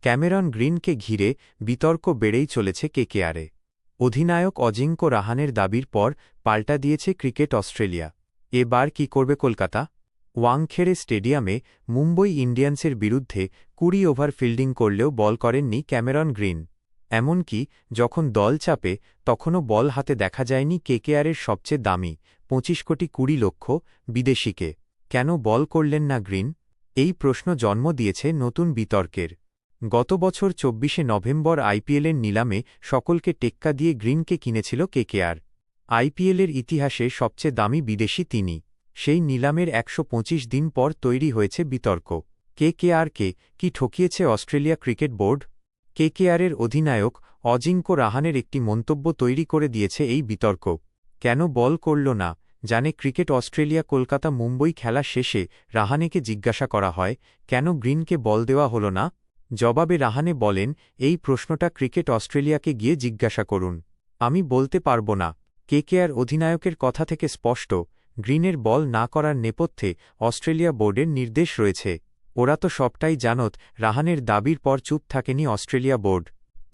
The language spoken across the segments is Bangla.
ক্যামেরন গ্রিনকে ঘিরে বিতর্ক বেড়েই চলেছে কেকেআরে। অধিনায়ক অজিঙ্ক্য রাহানের দাবির পর পাল্টা দিয়েছে ক্রিকেট অস্ট্রেলিয়া। এবার কি করবে কলকাতা? ওয়াংখেড়ে স্টেডিয়ামে মুম্বই ইন্ডিয়ান্সের বিরুদ্ধে ২০ ওভার ফিল্ডিং করলেও বল করেননি ক্যামেরন গ্রিন। এমনকি যখন দল চাপে তখনও বল হাতে দেখা যায়নি কেকেআরের সবচেয়ে দামি ২৫ কোটি ২০ লক্ষ বিদেশিকে। কেন বল করলেন না গ্রিন? এই প্রশ্ন জন্ম দিয়েছে নতুন বিতর্কের। গত বছর ২৪শে নভেম্বর আইপিএলের নিলামে সকলকে টেক্কা দিয়ে গ্রিনকে কিনেছিল কেকেআর। আইপিএলের ইতিহাসে সবচেয়ে দামি বিদেশি তিনি। সেই নিলামের ১২৫ দিন পর তৈরি হয়েছে বিতর্ক। কেকেআরকে কি ঠকিয়েছে অস্ট্রেলিয়া ক্রিকেট বোর্ড? কেকেআরের অধিনায়ক অজিঙ্ক্য রাহানের একটি মন্তব্য তৈরি করে দিয়েছে এই বিতর্ক। কেন বল করল না জানে ক্রিকেট অস্ট্রেলিয়া। কলকাতা মুম্বই খেলা শেষে রাহানেকে জিজ্ঞাসা করা হয়, কেন গ্রিনকে বল দেওয়া হল না? জবাবে রাহানে বলেন, এই প্রশ্নটা ক্রিকেট অস্ট্রেলিয়াকে গিয়ে জিজ্ঞাসা করুন, আমি বলতে পারব না। কেকেআর অধিনায়কের কথা থেকে স্পষ্ট, গ্রিনের বল না করার নেপথ্যে অস্ট্রেলিয়া বোর্ডের নির্দেশ রয়েছে। ওরা তো সবটাই জানত। রাহানের দাবির পর চুপ থাকেনি অস্ট্রেলিয়া বোর্ড।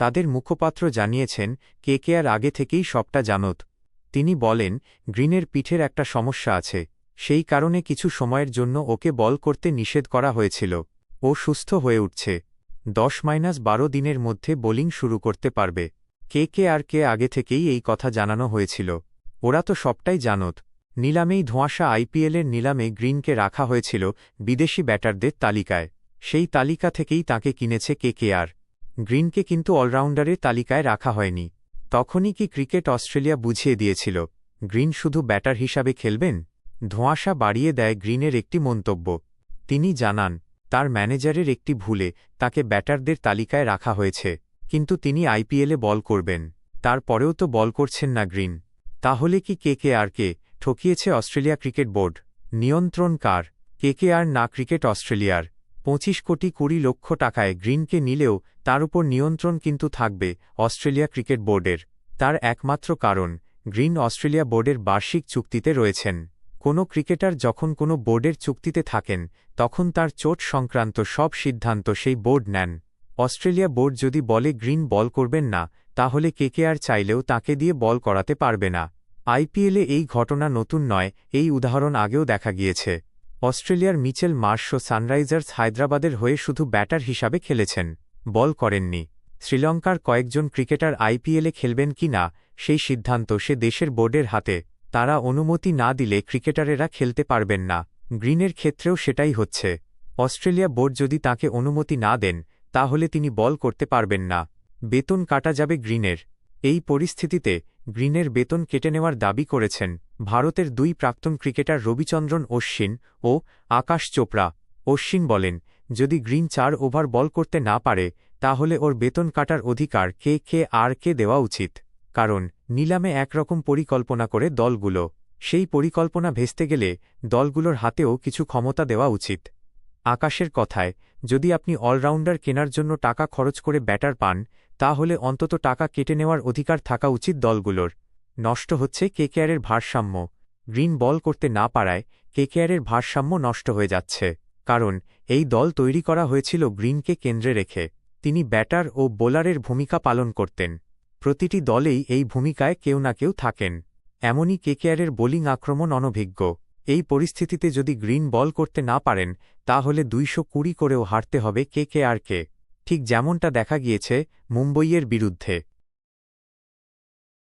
তাদের মুখপাত্র জানিয়েছেন, কেকেআর আগে থেকেই সবটা জানত। তিনি বলেন, গ্রিনের পিঠের একটা সমস্যা আছে, সেই কারণে কিছু সময়ের জন্য ওকে বল করতে নিষেধ করা হয়েছিল। ও সুস্থ হয়ে উঠছে। ১০-১২ দিনের মধ্যে বোলিং শুরু করতে পারবে। কেকেআরকে আগে থেকেই এই কথা জানানো হয়েছিল। ওরা তো সবটাই জানত। নিলামেই ধোঁয়াশা। আইপিএলের নিলামে গ্রিনকে রাখা হয়েছিল বিদেশি ব্যাটারদের তালিকায়। সেই তালিকা থেকেই তাকে কিনেছে কেকেআর। গ্রিনকে কিন্তু অলরাউন্ডারের তালিকায় রাখা হয়নি। তখনই কি ক্রিকেট অস্ট্রেলিয়া বুঝিয়ে দিয়েছিল গ্রিন শুধু ব্যাটার হিসাবে খেলবেন? ধোঁয়াশা বাড়িয়ে দেয় গ্রিনের একটি মন্তব্য। তিনি জানান, তার ম্যানেজারের একটি ভুলে তাকে ব্যাটারদের তালিকায় রাখা হয়েছে, কিন্তু তিনি আইপিএলে বল করবেন। তারপরেও তো বল করছেন না গ্রিন। তাহলে কি কেকেআরকে ঠকিয়েছে অস্ট্রেলিয়া ক্রিকেট বোর্ড? নিয়ন্ত্রণ কার? কেকেআর না ক্রিকেট অস্ট্রেলিয়ার? ২৫ কোটি ২০ লক্ষ টাকায় গ্রিনকে নিলেও তার উপর নিয়ন্ত্রণ কিন্তু থাকবে অস্ট্রেলিয়া ক্রিকেট বোর্ডের। তার একমাত্র কারণ, গ্রিন অস্ট্রেলিয়া বোর্ডের বার্ষিক চুক্তিতে রয়েছেন। কোনো ক্রিকেটার যখন কোনো বোর্ডের চুক্তিতে থাকেন তখন তার চোট সংক্রান্ত সব সিদ্ধান্ত সেই বোর্ড নেন। অস্ট্রেলিয়া বোর্ড যদি বলে গ্রিন বল করবেন না, তাহলে কেকেআর চাইলেও তাকে দিয়ে বল করাতে পারবে না। আইপিএলে এই ঘটনা নতুন নয়, এই উদাহরণ আগেও দেখা গিয়েছে। অস্ট্রেলিয়ার মিচেল মার্শও সানরাইজার্স হায়দ্রাবাদের হয়ে শুধু ব্যাটার হিসাবে খেলেছেন, বল করেননি। শ্রীলঙ্কার কয়েকজন ক্রিকেটার আইপিএলে খেলবেন কি না সেই সিদ্ধান্ত সে দেশের বোর্ডের হাতে। তারা অনুমতি না দিলে ক্রিকেটারেরা খেলতে পারবেন না। গ্রিনের ক্ষেত্রেও সেটাই হচ্ছে। অস্ট্রেলিয়া বোর্ড যদি তাকে অনুমতি না দেন, তাহলে তিনি বল করতে পারবেন না। বেতন কাটা যাবে গ্রিনের। এই পরিস্থিতিতে গ্রিনের বেতন কেটে নেওয়ার দাবি করেছেন ভারতের দুই প্রাক্তন ক্রিকেটার রবিচন্দ্রন অশ্বিন ও আকাশ চোপড়া। অশ্বিন বলেন, যদি গ্রিন ৪ ওভার বল করতে না পারে, তাহলে ওর বেতন কাটার অধিকার কেকেআরকে দেওয়া উচিত। কারণ নিলামে একরকম পরিকল্পনা করে দলগুলো। সেই পরিকল্পনা ভেস্তে গেলে দলগুলোর হাতেও কিছু ক্ষমতা দেওয়া উচিত। আকাশের কথায়, যদি আপনি অলরাউন্ডার কেনার জন্য টাকা খরচ করে ব্যাটার পান, তাহলে অন্তত টাকা কেটে নেওয়ার অধিকার থাকা উচিত দলগুলোর। নষ্ট হচ্ছে কেকেআরের ভারসাম্য। গ্রিন বল করতে না পারায় কেকেআরের ভারসাম্য নষ্ট হয়ে যাচ্ছে। কারণ এই দল তৈরি করা হয়েছিল গ্রিনকে কেন্দ্রে রেখে। তিনি ব্যাটার ও বোলারের ভূমিকা পালন করতেন। প্রতিটি দলেই এই ভূমিকায় কেউ না কেউ থাকেন। এমনই কেকেআরের বোলিং আক্রমণ অনভিজ্ঞ। এই পরিস্থিতিতে যদি গ্রিন বল করতে না পারেন, তাহলে ২২০ করেও হারতে হবে কেকেআরকে, ঠিক যেমনটা দেখা গিয়েছে মুম্বইয়ের বিরুদ্ধে।